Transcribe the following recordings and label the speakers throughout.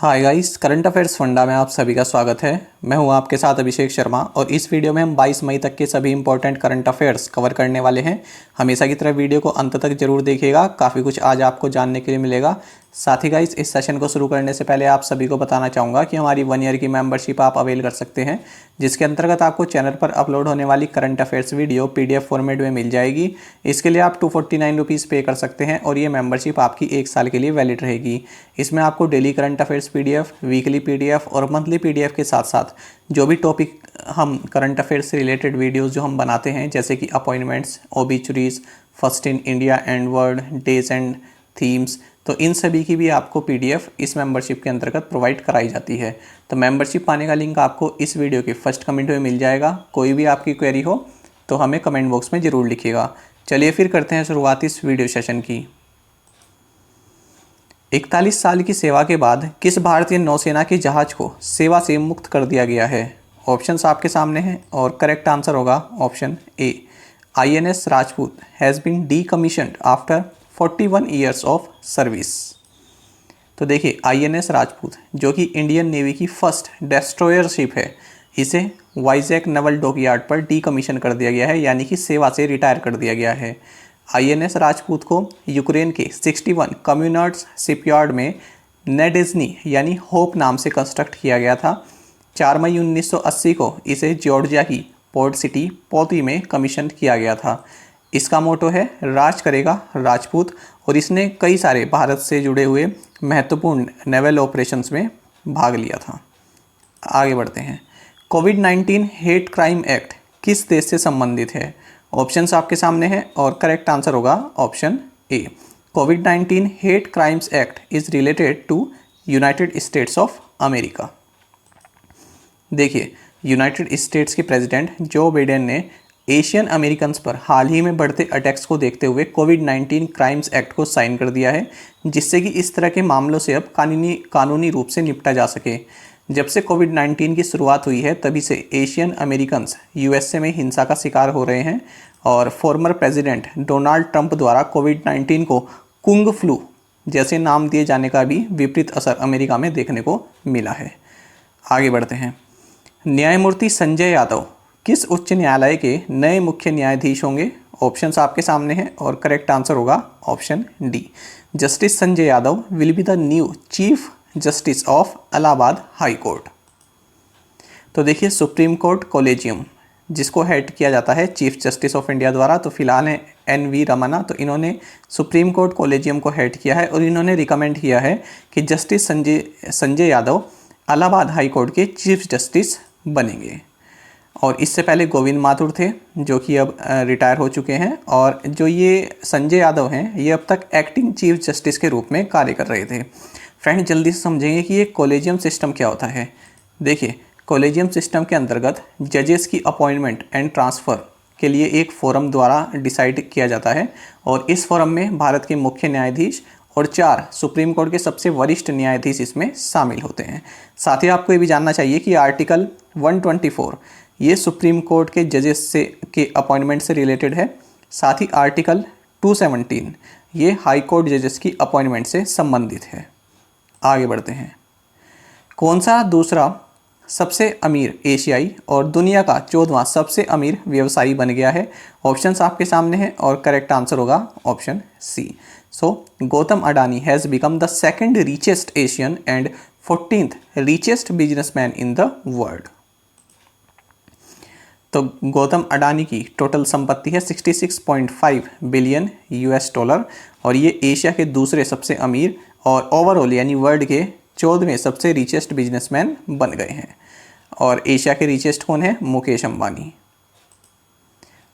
Speaker 1: Hi guys, current affairs funda में आप सभी का स्वागत है। मैं हूं आपके साथ अभिषेक शर्मा और इस वीडियो में हम 22 मई तक के सभी इंपॉर्टेंट करंट अफेयर्स कवर करने वाले हैं। हमेशा की तरह वीडियो को अंत तक जरूर देखिएगा, काफ़ी कुछ आज आपको जानने के लिए मिलेगा। साथ ही गाइस, इस सेशन को शुरू करने से पहले आप सभी को बताना चाहूँगा कि हमारी 1 ईयर की मेंबरशिप आप अवेल कर सकते हैं, जिसके अंतर्गत आपको चैनल पर अपलोड होने वाली current affairs video PDF format में मिल जाएगी। इसके लिए आप 249 रुपीज़ पे कर सकते हैं और ये मेंबरशिप आपकी 1 साल के लिए वैलिड रहेगी। इसमें आपको daily current affairs PDF, weekly PDF और मंथली PDF के साथ साथ जो भी टॉपिक हम करंट अफेयर्स से रिलेटेड वीडियोस जो हम बनाते हैं, जैसे कि appointments, obituaries, first in India and world, days and themes, तो इन सभी की भी आपको PDF इस मेंबरशिप के अंतर्गत प्रोवाइड कराई जाती है। तो मेंबरशिप पाने का लिंक आपको इस वीडियो के फर्स्ट कमेंट में मिल जाएगा। कोई भी आपकी क्वेरी हो तो हमें कमेंट बॉक्स में ज़रूर लिखिएगा। चलिए फिर करते हैं शुरुआत इस वीडियो सेशन की। 41 साल की सेवा के बाद किस भारतीय नौसेना के जहाज को सेवा से मुक्त कर दिया गया है? ऑप्शंस आपके सामने हैं और करेक्ट आंसर होगा option A. INS Rajput has been decommissioned after 41 years of service. तो देखिए, INS राजपूत जो कि इंडियन नेवी की फर्स्ट डेस्ट्रॉयर शिप है, इसे वाइजैक नेवल डॉकयार्ड पर डीकमीशन कर दिया गया है, यानी कि सेवा से रिटायर कर दिया गया है। INS राजपूत को यूक्रेन के 61 कम्युनर्ट्स शिपयार्ड में नेडेज़नी यानी होप नाम से कंस्ट्रक्ट किया गया था। 4 मई 1980 को इसे जॉर्जिया की पोर्ट सिटी पोती में कमीशन किया गया था। इसका मोटो है राज करेगा राजपूत और इसने कई सारे भारत से जुड़े हुए महत्वपूर्ण नेवल ऑपरेशंस में भाग लिया था। आगे बढ़ते हैं। कोविड-19 हेट क्राइम एक्ट किस देश से संबंधित है? ऑप्शंस आपके सामने हैं और करेक्ट आंसर होगा ऑप्शन ए। कोविड-19 hate crimes act is related to United States of America. देखिए, यूनाइटेड स्टेट्स के प्रेसिडेंट जो बाइडेन ने एशियन अमेरिकन्स पर हाल ही में बढ़ते अटैक्स को देखते हुए कोविड-19 क्राइम्स एक्ट को साइन कर दिया है, जिससे कि इस तरह के मामलों से अब कानूनी रूप से निपटा जा सके। जब से कोविड-19 की शुरुआत हुई है, तभी से एशियन अमेरिकन्स USA में हिंसा का शिकार हो रहे हैं और फॉर्मर प्रेसिडेंट डोनाल्ड ट्रंप द्वारा कोविड-19 को कुंग फ्लू जैसे नाम दिए जाने का भी विपरीत असर अमेरिका में देखने को मिला है। आगे बढ़ते हैं। न्यायमूर्ति संजय यादव किस उच्च न्यायालय के नए मुख्य न्यायाधीश होंगे? ऑप्शंस आपके सामने हैं और करेक्ट आंसर होगा option D. Justice Sanjay Yadav will be the new chief justice of Allahabad high court. तो देखिए, सुप्रीम कोर्ट कॉलेजियम जिसको हेड किया जाता है चीफ जस्टिस ऑफ इंडिया द्वारा, तो फिलहाल है NV रमन्ना। तो इन्होंने सुप्रीम कोर्ट कॉलेजियम को हेड किया है और इन्होंने रिकमेंड किया है कि justice Sanjay Yadav Allahabad high court के चीफ जस्टिस बनेंगे। और इससे पहले गोविंद माथुर थे, जो कि अब रिटायर हो चुके हैं, और जो ये संजय यादव हैं, ये अब तक एक्टिंग चीफ जस्टिस के रूप में कार्य कर रहे थे। फ्रेंड, जल्दी से समझेंगे कि ये कॉलेजियम सिस्टम क्या होता है। देखिए, कॉलेजियम सिस्टम के अंतर्गत जजेस की अपॉइंटमेंट एंड ट्रांसफ़र के लिए एक फोरम द्वारा डिसाइड किया जाता है और इस फोरम में भारत के मुख्य न्यायाधीश और 4 सुप्रीम कोर्ट के सबसे वरिष्ठ न्यायाधीश इसमें शामिल होते हैं। साथ ही आपको ये भी जानना चाहिए कि आर्टिकल 124 ये सुप्रीम कोर्ट के जजेस से के अपॉइंटमेंट से रिलेटेड है। साथ ही आर्टिकल 217 ये हाई कोर्ट जजेस की अपॉइंटमेंट से संबंधित है। आगे बढ़ते हैं। कौन सा दूसरा सबसे अमीर एशियाई और दुनिया का 14वां सबसे अमीर व्यवसायी बन गया है? ऑप्शंस आपके सामने हैं और करेक्ट आंसर होगा option C. So Gautam Adani has become the second richest Asian and 14th richest businessman in the world. तो गौतम अडानी की टोटल संपत्ति है 66.5 बिलियन US डॉलर और ये एशिया के दूसरे सबसे अमीर और ओवरऑल यानी वर्ल्ड के 14वें सबसे रिचेस्ट बिजनेसमैन बन गए हैं। और एशिया के रिचेस्ट कौन है? मुकेश अंबानी।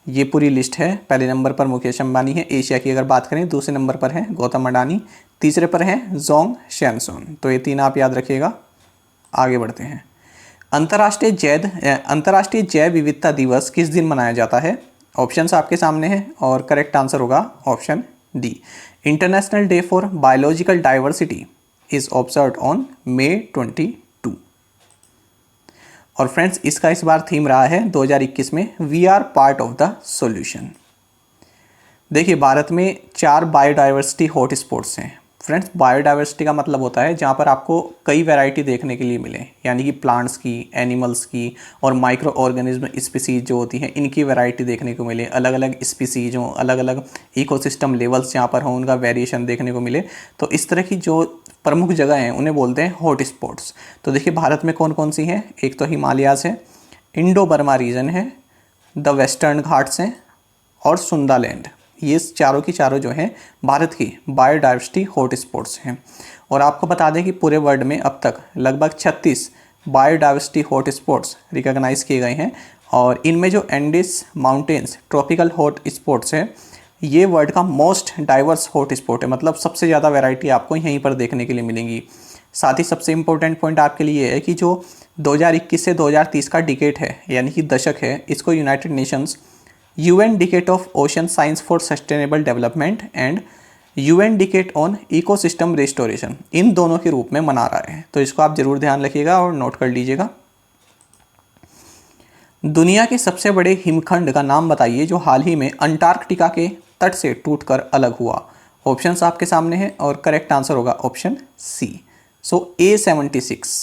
Speaker 1: ये पूरी लिस्ट है। पहले नंबर पर मुकेश अंबानी है एशिया की अगर बात करें, दूसरे नंबर पर है गौतम अडानी, तीसरे पर है जोंग शैनसोन। तो ये 3 आप याद रखिएगा। आगे बढ़ते हैं। अंतर्राष्ट्रीय जैव विविधता दिवस किस दिन मनाया जाता है? ऑप्शंस आपके सामने हैं और करेक्ट आंसर होगा option D. International day for biological diversity is observed on May 22। और फ्रेंड्स, इसका इस बार थीम रहा है 2021 में we are part of the solution. देखिए, भारत में 4 बायोडाइवर्सिटी हॉट स्पॉट्स हैं। फ्रेंड्स बायोडाइवर्सिटी का मतलब होता है जहाँ पर आपको कई वैरायटी देखने के लिए मिले, यानी कि प्लांट्स की, एनिमल्स की और माइक्रो ऑर्गेनिज्म स्पीसीज जो होती हैं इनकी वैरायटी देखने को मिले, अलग अलग स्पीसीज हों, अलग अलग इकोसिस्टम लेवल्स जहाँ पर हों उनका वेरिएशन देखने को मिले। तो इस तरह की जो प्रमुख जगह हैं उन्हें बोलते हैं हॉट स्पॉट्स। तो देखिए भारत में कौन कौन सी हैं, एक तो हिमालयाज़ है, इंडो बर्मा रीजन है, द वेस्टर्न घाट्स हैं और सुंदालैंड। ये चारों की चारों जो हैं भारत की बायोडाइवर्सिटी हॉट स्पॉट्स हैं। और आपको बता दें कि पूरे वर्ल्ड में अब तक लगभग 36 बायोडाइवर्सिटी हॉट स्पॉट्स रिकॉग्नाइज किए गए हैं और इनमें जो Andes mountains tropical hot spots हैं ये वर्ल्ड का मोस्ट डाइवर्स हॉट स्पॉट है, मतलब सबसे ज़्यादा वैरायटी आपको यहीं पर देखने के लिए मिलेंगी। साथ ही सबसे इम्पोर्टेंट पॉइंट आपके लिए ये है कि जो 2021 से 2030 का डिकेड है यानी कि दशक है, इसको United Nations UN decade of ocean science for sustainable development and UN decade on ecosystem restoration, इन दोनों के रूप में मना रहा है। तो इसको आप जरूर ध्यान रखिएगा और नोट कर लीजिएगा। दुनिया के सबसे बड़े हिमखंड का नाम बताइए जो हाल ही में अंटार्कटिका के तट से टूटकर अलग हुआ। ऑप्शंस आपके सामने हैं और करेक्ट आंसर होगा option C. So A76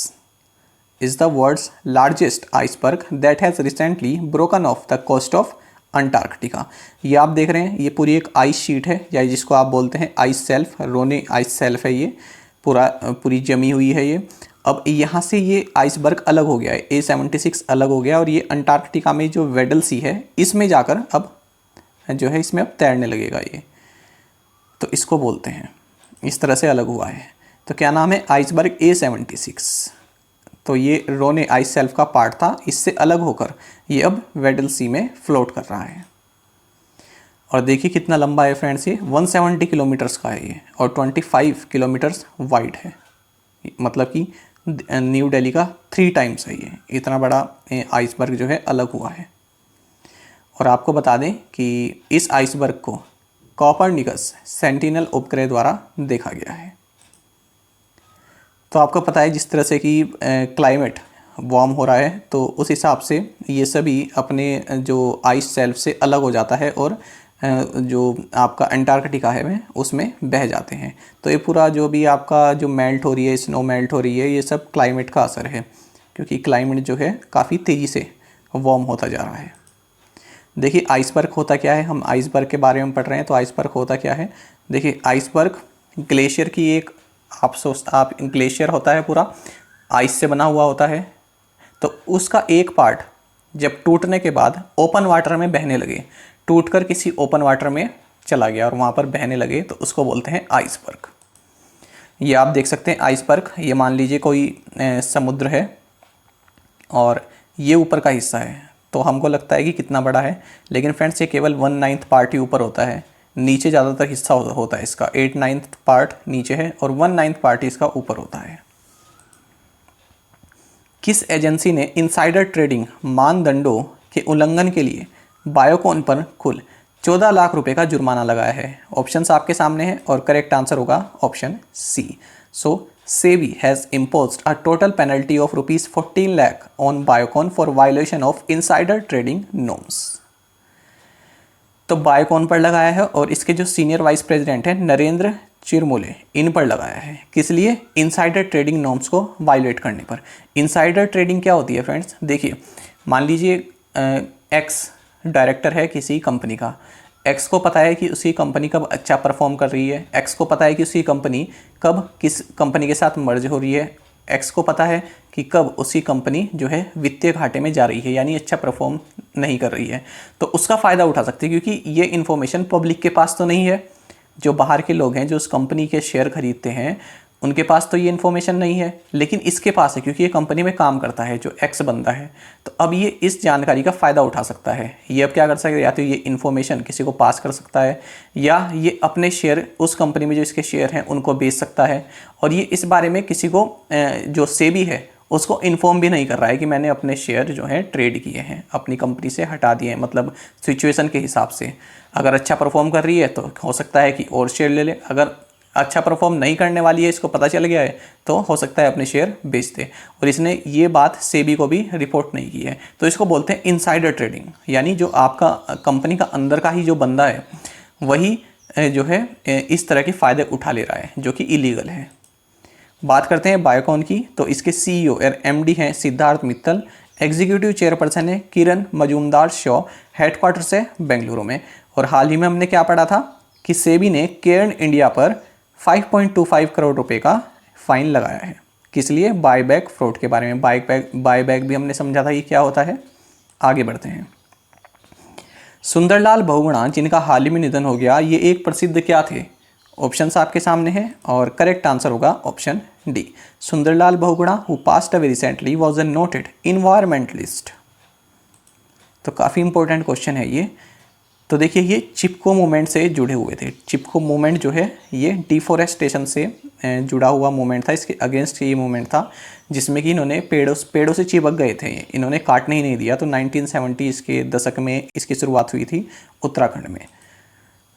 Speaker 1: is the world's largest iceberg that has recently broken off the coast of Antarctica. ये आप देख रहे हैं, ये पूरी एक आइस शीट है या जिसको आप बोलते हैं आइस सेल्फ, रोने आइस सेल्फ है, ये पूरी जमी हुई है ये। अब यहाँ से ये आइसबर्ग अलग हो गया है, A76 अलग हो गया और ये अंटार्कटिका में जो वेडल सी है इसमें जाकर अब जो है इसमें अब तैरने लगेगा ये, तो इसको बोलते हैं, इस तरह से अलग हुआ है। तो क्या नाम है, आइसबर्ग A76। तो ये रोने आइस सेल्फ का पार्ट था, इससे अलग होकर ये अब वेडल सी में फ्लोट कर रहा है। और देखिए कितना लंबा है फ्रेंड्स, ये 170 किलोमीटर्स का है ये और 25 किलोमीटर्स वाइड है, मतलब कि न्यू दिल्ली का 3 टाइम्स है ये, इतना बड़ा आइसबर्ग जो है अलग हुआ है। और आपको बता दें कि इस आइसबर्ग को कोपरनिकस सेंटिनल उपग्रह द्वारा देखा गया है। तो आपको पता है जिस तरह से कि क्लाइमेट वार्म हो रहा है तो उस हिसाब से ये सभी अपने जो आइस सेल्फ से अलग हो जाता है और जो आपका अंटार्कटिका है उसमें बह जाते हैं। तो ये पूरा जो भी आपका जो मेल्ट हो रही है, स्नो मेल्ट हो रही है, ये सब क्लाइमेट का असर है, क्योंकि क्लाइमेट जो है काफ़ी तेज़ी से वार्म होता जा रहा है। देखिए आइसबर्ग होता क्या है, हम आइसबर्ग के बारे में पढ़ रहे हैं, तो आइसबर्ग होता क्या है। देखिए आइसबर्ग ग्लेशियर की एक आप ग्लेशियर होता है पूरा आइस से बना हुआ होता है, तो उसका एक पार्ट जब टूटने के बाद ओपन वाटर में बहने लगे, टूटकर किसी ओपन वाटर में चला गया और वहाँ पर बहने लगे, तो उसको बोलते हैं आइसबर्ग। ये आप देख सकते हैं आइसबर्ग, ये मान लीजिए कोई समुद्र है और ये ऊपर का हिस्सा है, तो हमको लगता है कि कितना बड़ा है, लेकिन फ्रेंड्स ये केवल 1/9 पार्ट ही ऊपर होता है, नीचे ज़्यादातर हिस्सा होता है इसका, 8/9 पार्ट नीचे है और 1/9 पार्ट इसका ऊपर होता है। किस एजेंसी ने इनसाइडर ट्रेडिंग मानदंडों के उल्लंघन के लिए बायोकॉन पर कुल 14 लाख रुपए का जुर्माना लगाया है? ऑप्शंस आपके सामने हैं और करेक्ट आंसर होगा option C. So SEBI has imposed a total penalty of rupees 14 lakh on Biocon for violation of insider trading norms। तो बायोकॉन पर लगाया है और इसके जो सीनियर वाइस प्रेसिडेंट हैं नरेंद्र चिरमोले, इन पर लगाया है। किस लिए? इनसाइडर ट्रेडिंग नॉर्म्स को वायलेट करने पर। इनसाइडर ट्रेडिंग क्या होती है फ्रेंड्स? देखिए मान लीजिए एक्स डायरेक्टर है किसी कंपनी का, एक्स को पता है कि उसकी कंपनी कब अच्छा परफॉर्म कर रही है, एक्स को पता है कि उसकी कंपनी कब किस कंपनी के साथ मर्ज हो रही है, एक्स को पता है कि कब उसकी कंपनी जो है वित्तीय घाटे में जा रही है, यानी अच्छा परफॉर्म नहीं कर रही है, तो उसका फ़ायदा उठा सकते हैं, क्योंकि ये इन्फॉर्मेशन पब्लिक के पास तो नहीं है। जो बाहर के लोग हैं जो उस कंपनी के शेयर खरीदते हैं उनके पास तो ये इन्फॉर्मेशन नहीं है, लेकिन इसके पास है क्योंकि ये कंपनी में काम करता है जो एक्स बंदा है। तो अब ये इस जानकारी का फ़ायदा उठा सकता है। ये अब क्या कर सकता है, या तो ये इन्फॉर्मेशन किसी को पास कर सकता है या ये अपने शेयर उस कंपनी में जो इसके शेयर हैं उनको बेच सकता है, और ये इस बारे में किसी को जो सेबी है उसको इन्फॉर्म भी नहीं कर रहा है कि मैंने अपने शेयर जो हैं ट्रेड किए हैं, अपनी कंपनी से हटा दिए हैं। मतलब सिचुएशन के हिसाब से अगर अच्छा परफॉर्म कर रही है तो हो सकता है कि और शेयर ले ले, अगर अच्छा परफॉर्म नहीं करने वाली है, इसको पता चल गया है, तो हो सकता है अपने शेयर बेच दे। और इसने ये बात सेबी को भी रिपोर्ट नहीं की है। तो इसको बोलते हैं इनसाइडर ट्रेडिंग, यानी जो आपका कंपनी का अंदर का ही जो बंदा है वही जो है इस तरह के फ़ायदे उठा ले रहा है, जो कि इलीगल है। बात करते हैं बायोकॉन की, तो इसके सीईओ और एमडी हैं सिद्धार्थ मित्तल, एग्जीक्यूटिव चेयरपर्सन है किरण मजूमदार शॉ, हेडक्वार्टर्स है बेंगलुरु में। और हाल ही में हमने क्या पढ़ा था कि सेबी ने केयर्न इंडिया पर 5.25 करोड़ रुपए का फाइन लगाया है। किस लिए? बायबैक फ्रॉड के बारे में। बायबैक भी हमने समझा था कि क्या होता है। आगे बढ़ते हैं। सुंदरलाल बहुगुणा जिनका हाल ही में निधन हो गया, ये एक प्रसिद्ध क्या थे? ऑप्शंस आपके सामने हैं और करेक्ट आंसर होगा option D. Sunderlal Bahuguna who passed away recently was a noted environmentalist. तो काफ़ी इंपॉर्टेंट क्वेश्चन है ये। तो देखिए, ये चिपको मूवमेंट से जुड़े हुए थे। चिपको मूवमेंट जो है ये डिफोरेस्टेशन से जुड़ा हुआ मूवमेंट था, इसके अगेंस्ट ये मूवमेंट था, जिसमें कि इन्होंने पेड़ों से चिपक गए थे, इन्होंने काटने ही नहीं दिया। तो 1970 के दशक में इसकी शुरुआत हुई थी उत्तराखंड में,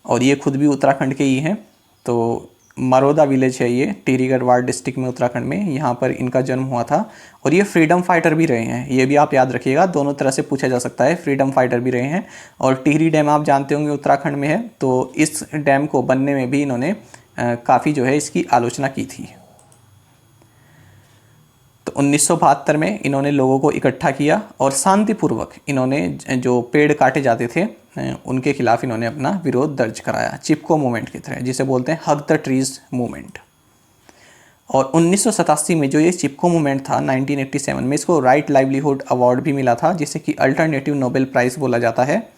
Speaker 1: और ये खुद भी उत्तराखंड के ही हैं। तो मरोदा विलेज है ये, टिहरी गढ़वाल डिस्ट्रिक्ट में उत्तराखंड में, यहाँ पर इनका जन्म हुआ था। और ये फ्रीडम फाइटर भी रहे हैं, ये भी आप याद रखिएगा, दोनों तरह से पूछा जा सकता है। फ्रीडम फाइटर भी रहे हैं। और टिहरी डैम आप जानते होंगे उत्तराखंड में है, तो इस डैम को बनने में भी इन्होंने काफ़ी जो है इसकी आलोचना की थी। तो 1972 में इन्होंने लोगों को इकट्ठा किया और शांतिपूर्वक इन्होंने जो पेड़ काटे जाते थे उनके खिलाफ इन्होंने अपना विरोध दर्ज कराया, चिपको मूवमेंट की तरह, जिसे बोलते हैं हग द ट्रीज मूवमेंट। और 1987 में जो ये चिपको मूवमेंट था, 1987 में इसको राइट लाइवलीहुड अवार्ड भी मिला था, जिसे कि अल्टरनेटिव नोबेल प्राइज़ बोला जाता है।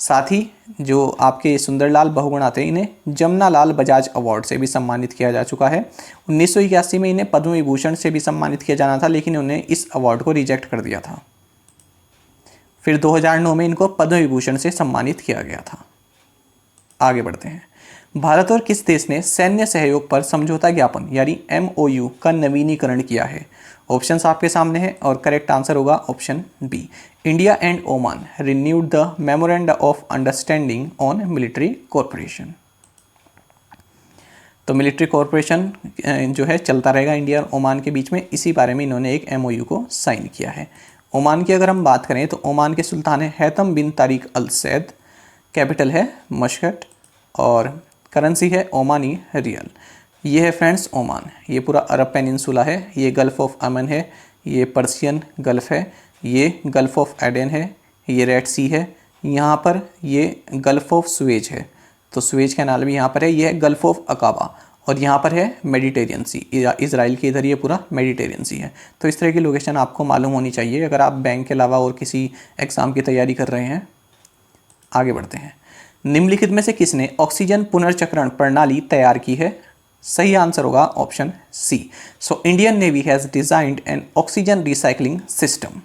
Speaker 1: साथ ही जो आपके सुंदरलाल बहुगुणा थे, इन्हें जमनालाल बजाज अवार्ड से भी सम्मानित किया जा चुका है। 1981 में इन्हें पद्म विभूषण से भी सम्मानित किया जाना था, लेकिन उन्हें इस अवार्ड को रिजेक्ट कर दिया था। फिर 2009 में इनको पद्म विभूषण से सम्मानित किया गया था। आगे बढ़ते हैं। भारत और किस देश ने सैन्य सहयोग पर समझौता ज्ञापन यानी MOU का नवीनीकरण किया है? ऑप्शंस आपके सामने हैं और करेक्ट आंसर होगा option B. India and Oman renewed the memorandum of understanding on military corporation. तो मिलिट्री कॉरपोरेशन जो है चलता रहेगा इंडिया और ओमान के बीच में, इसी बारे में इन्होंने एक MOU को साइन किया है। ओमान की अगर हम बात करें तो ओमान के सुल्तान है हैतम बिन तारिक अल सैद, कैपिटल है मशकट और करेंसी है ओमानी रियल। ये है फ्रेंड्स ओमान, ये पूरा अरब पेनिनसुला है, ये गल्फ़ ऑफ अमन है, ये पर्सियन गल्फ़ है, ये गल्फ़ ऑफ एडन है, ये रेड सी है, यहाँ पर ये गल्फ़ ऑफ सुएज है, तो सुएज कैनाल भी यहाँ पर है, ये है गल्फ़ ऑफ अकाबा, और यहाँ पर है मेडिटेरियन सी, इजराइल के इधर ये पूरा मेडिटेरियन सी है। तो इस तरह की लोकेशन आपको मालूम होनी चाहिए अगर आप बैंक के अलावा और किसी एग्ज़ाम की तैयारी कर रहे हैं। आगे बढ़ते हैं। निम्नलिखित में से किसने ऑक्सीजन पुनर्चक्रण प्रणाली तैयार की है? सही आंसर होगा option C. So Indian navy has designed an oxygen recycling system.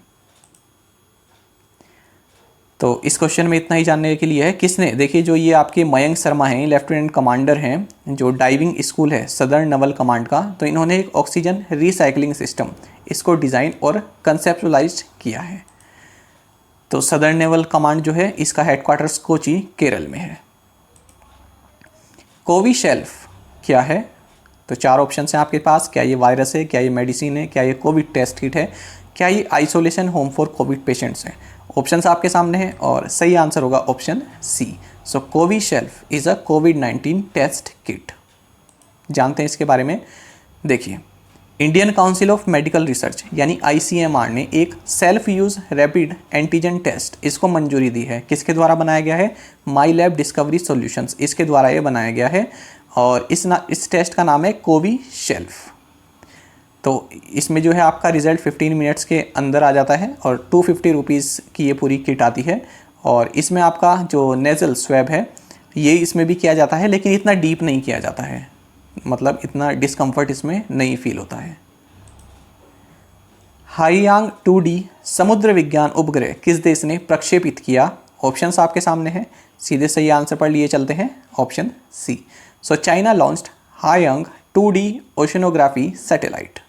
Speaker 1: तो इस क्वेश्चन में इतना ही जानने के लिए है किसने, देखिए जो ये आपके मयंक शर्मा हैं, लेफ्टिनेंट कमांडर हैं, जो डाइविंग स्कूल है सदर्न नवल कमांड का, तो इन्होंने एक ऑक्सीजन रिसाइकलिंग सिस्टम इसको डिज़ाइन और कंसेप्चुलाइज किया है। तो सदर्न नेवल कमांड जो है इसका हेडक्वार्टर्स कोची केरल में है। कोविशील्ड क्या है? तो चार ऑप्शन हैं आपके पास, क्या ये वायरस है, क्या ये मेडिसिन है, क्या ये कोविड टेस्ट किट है, क्या ये isolation home for covid patients हैं? ऑप्शंस आपके सामने हैं और सही आंसर होगा option C. So covishield is a कोविड-19 टेस्ट किट। जानते हैं इसके बारे में। देखिए, Indian council of medical research यानी ICMR ने एक self use rapid antigen test इसको मंजूरी दी है। किसके द्वारा बनाया गया है? माई लैब डिस्कवरी सॉल्यूशंस, इसके द्वारा ये बनाया गया है और इस टेस्ट का नाम है कोविशील्ड। तो इसमें जो है आपका रिज़ल्ट 15 मिनट्स के अंदर आ जाता है और 250 रुपीज़ की ये पूरी किट आती है। और इसमें आपका जो नेज़ल स्वैब है ये इसमें भी किया जाता है, लेकिन इतना डीप नहीं किया जाता है, मतलब इतना डिस्कम्फर्ट इसमें नहीं फील होता है। हाईयांग 2D समुद्र विज्ञान उपग्रह किस देश ने प्रक्षेपित किया? ऑप्शंस आपके सामने हैं, सीधे सही आंसर पर लिए चलते हैं, option C. So China launched Haiyang 2D oceanography satellite.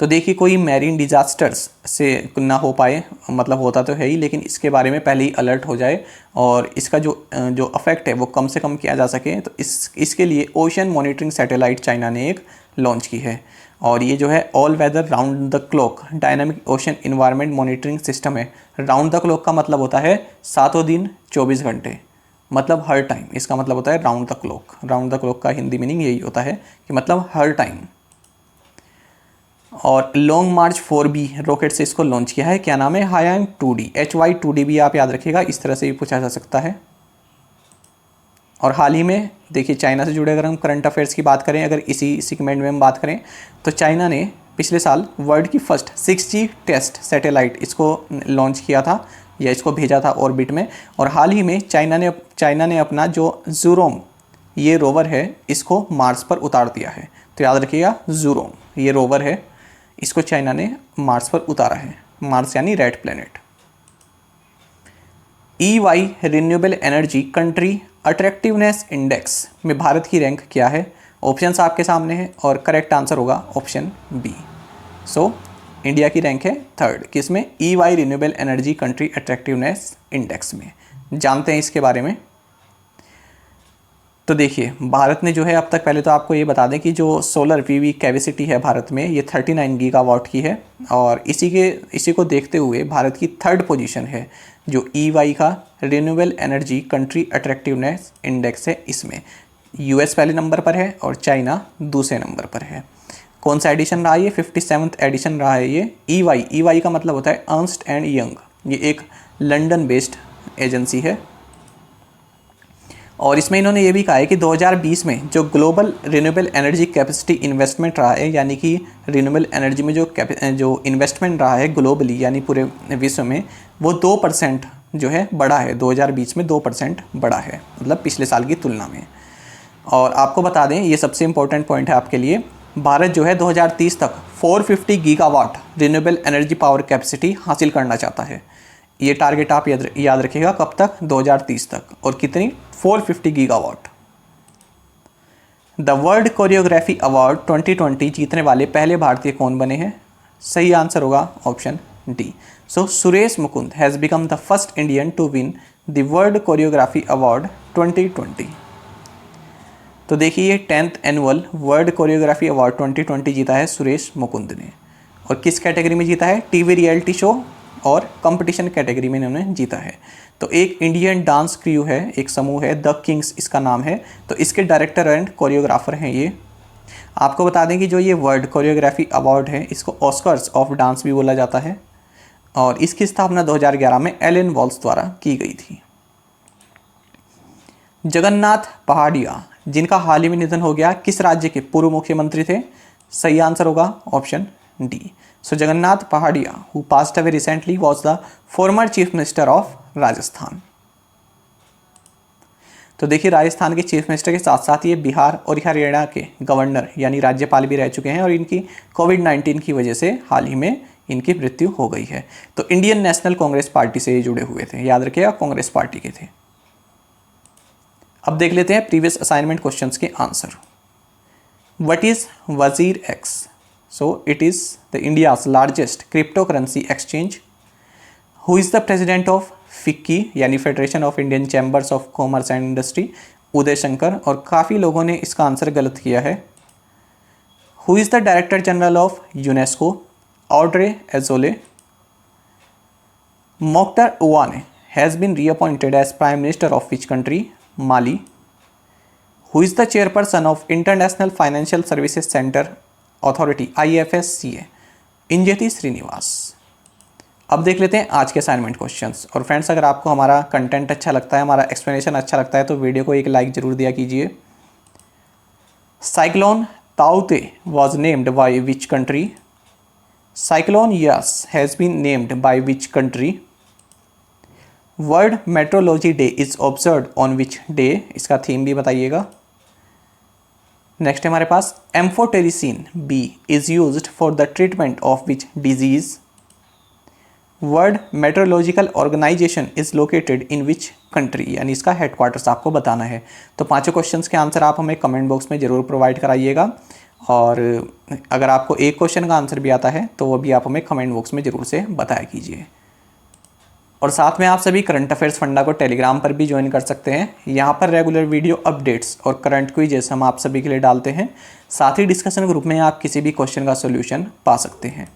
Speaker 1: तो देखिए, कोई मैरीन डिजास्टर्स से ना हो पाए, मतलब होता तो है ही, लेकिन इसके बारे में पहले ही अलर्ट हो जाए और इसका जो अफेक्ट है वो कम से कम किया जा सके, तो इसके लिए ओशन मॉनिटरिंग सैटेलाइट चाइना ने एक लॉन्च की है। और ये जो है all weather round the clock dynamic ocean environment monitoring system है। राउंड द क्लॉक का मतलब होता है 7 दिन 24 घंटे, मतलब हर टाइम, इसका मतलब होता है round the clock. Round the clock का हिंदी मीनिंग यही होता है कि मतलब हर टाइम। और लॉन्ग मार्च 4B रॉकेट से इसको लॉन्च किया है, क्या नाम है, हायांग 2D, HY2D भी आप याद रखिएगा, इस तरह से भी पूछा जा सकता है। और हाल ही में देखिए चाइना से जुड़े अगर हम करंट अफेयर्स की बात करें, अगर इसी सेगमेंट में हम बात करें, तो चाइना ने पिछले साल वर्ल्ड की फर्स्ट 6G टेस्ट सैटेलाइट इसको लॉन्च किया था या इसको भेजा था ऑर्बिट में। और हाल ही में चाइना ने अपना जो ज़ूरोंग ये रोवर है इसको मार्स पर उतार दिया है। तो याद रखिएगा ज़ूरोंग ये रोवर है, इसको चाइना ने मार्स पर उतारा है, मार्स यानी red planet. EY renewable energy country attractiveness index में भारत की रैंक क्या है? ऑप्शंस आपके सामने हैं और करेक्ट आंसर होगा ऑप्शन बी। सो इंडिया की रैंक है 3rd, किसमें, EY renewable energy country attractiveness index में। जानते हैं इसके बारे में। तो देखिए भारत ने जो है अब तक, पहले तो आपको ये बता दें कि जो सोलर PV कैपेसिटी है भारत में ये 39 गीगावाट की है। और इसी को देखते हुए भारत की 3rd पोजीशन है जो EY का renewable energy country attractiveness index है, इसमें US पहले नंबर पर है और चाइना दूसरे नंबर पर है। कौन सा एडिशन रहा है ये? 57th एडिशन रहा है ये। EY का मतलब होता है अर्नस्ट एंड यंग, ये एक लंदन बेस्ड एजेंसी है। और इसमें इन्होंने ये भी कहा है कि 2020 में जो global renewable energy capacity investment रहा है, यानी कि रिन्यूएबल एनर्जी में जो इन्वेस्टमेंट रहा है ग्लोबली यानी पूरे विश्व में, वो 2% जो है बढ़ा है। 2020 में 2% बढ़ा है, मतलब पिछले साल की तुलना में। और आपको बता दें, ये सबसे इम्पोर्टेंट पॉइंट है आपके लिए, भारत जो है 2030 तक 450 gigawatt renewable energy power capacity हासिल करना चाहता है। ये टारगेट आप याद रखिएगा, कब तक? 2030 तक। और कितनी? 450 gigawatt. The world choreography award 2020 जीतने वाले पहले भारतीय कौन बने हैं? सही आंसर होगा option D. So Suresh Mukund has become the first Indian to win the world choreography award 2020। तो देखिए ये 10th annual world choreography award 2020 जीता है सुरेश मुकुंद ने। और किस कैटेगरी में जीता है? टीवी रियलिटी शो और कंपटीशन कैटेगरी में इन्होंने जीता है। तो एक इंडियन डांस क्रू है, एक समूह है, द किंग्स इसका नाम है। तो इसके डायरेक्टर एंड कोरियोग्राफर हैं ये। आपको बता दें कि जो ये वर्ल्ड कोरियोग्राफी अवार्ड है इसको ऑस्कर्स ऑफ डांस भी बोला जाता है। और इसकी स्थापना 2011 में एलन वॉल्स द्वारा की गई थी। जगन्नाथ पहाड़िया जिनका हाल ही में निधन हो गया, किस राज्य के पूर्व मुख्यमंत्री थे? सही आंसर होगा option D. So Jagannath Pahadia who passed away recently was the former chief minister of Rajasthan. तो देखिए राजस्थान के चीफ मिनिस्टर के साथ साथ ये बिहार और हरियाणा के गवर्नर यानी राज्यपाल भी रह चुके हैं। और इनकी कोविड-19 की वजह से हाल ही में इनकी मृत्यु हो गई है। तो इंडियन नेशनल कांग्रेस पार्टी से ये जुड़े हुए थे, याद रखिएगा कांग्रेस पार्टी के थे। अब देख लेते हैं प्रीवियस असाइनमेंट क्वेश्चंस के आंसर। व्हाट इज वजीर x? So it is the India's largest cryptocurrency exchange. Who is the president of FICCI यानी federation of Indian chambers of commerce and industry? Uday Shankar. और काफ़ी लोगों ने इसका आंसर गलत किया है। Who is the director general of UNESCO? Audrey Azoulay. Moctar Ouane has been reappointed as prime minister of which country? Mali. Who is the chairperson of international financial services centre authority IFSCA? Injeti Srinivas. अब देख लेते हैं आज के assignment questions. और friends अगर आपको हमारा कंटेंट अच्छा लगता है, हमारा एक्सप्लेनेशन अच्छा लगता है, तो वीडियो को एक लाइक जरूर दिया कीजिए। साइक्लोन ताउते was named by which country? Cyclone Yaas has been named by which country? World metrology day is observed on which day? इसका थीम भी बताइएगा। नेक्स्ट है हमारे पास amphotericin B is used for the treatment of which disease? World meteorological organisation is located in which country? यानी इसका headquarters आपको बताना है। तो पांचों क्वेश्चंस के आंसर आप हमें कमेंट बॉक्स में ज़रूर प्रोवाइड कराइएगा। और अगर आपको एक क्वेश्चन का आंसर भी आता है तो वो भी आप हमें कमेंट बॉक्स में ज़रूर से बताया कीजिए। और साथ में आप सभी करंट अफेयर्स फंडा को टेलीग्राम पर भी ज्वाइन कर सकते हैं। यहाँ पर रेगुलर वीडियो अपडेट्स और करंट क्विज़ हम आप सभी के लिए डालते हैं। साथ ही डिस्कशन ग्रुप में आप किसी भी क्वेश्चन का सॉल्यूशन पा सकते हैं।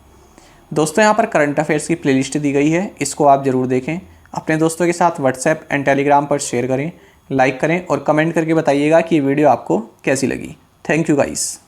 Speaker 1: दोस्तों यहाँ पर करंट अफेयर्स की प्लेलिस्ट दी गई है, इसको आप ज़रूर देखें। अपने दोस्तों के साथ व्हाट्सएप एंड टेलीग्राम पर शेयर करें। लाइक करें और कमेंट करके बताइएगा कि ये वीडियो आपको कैसी लगी। Thank you guys.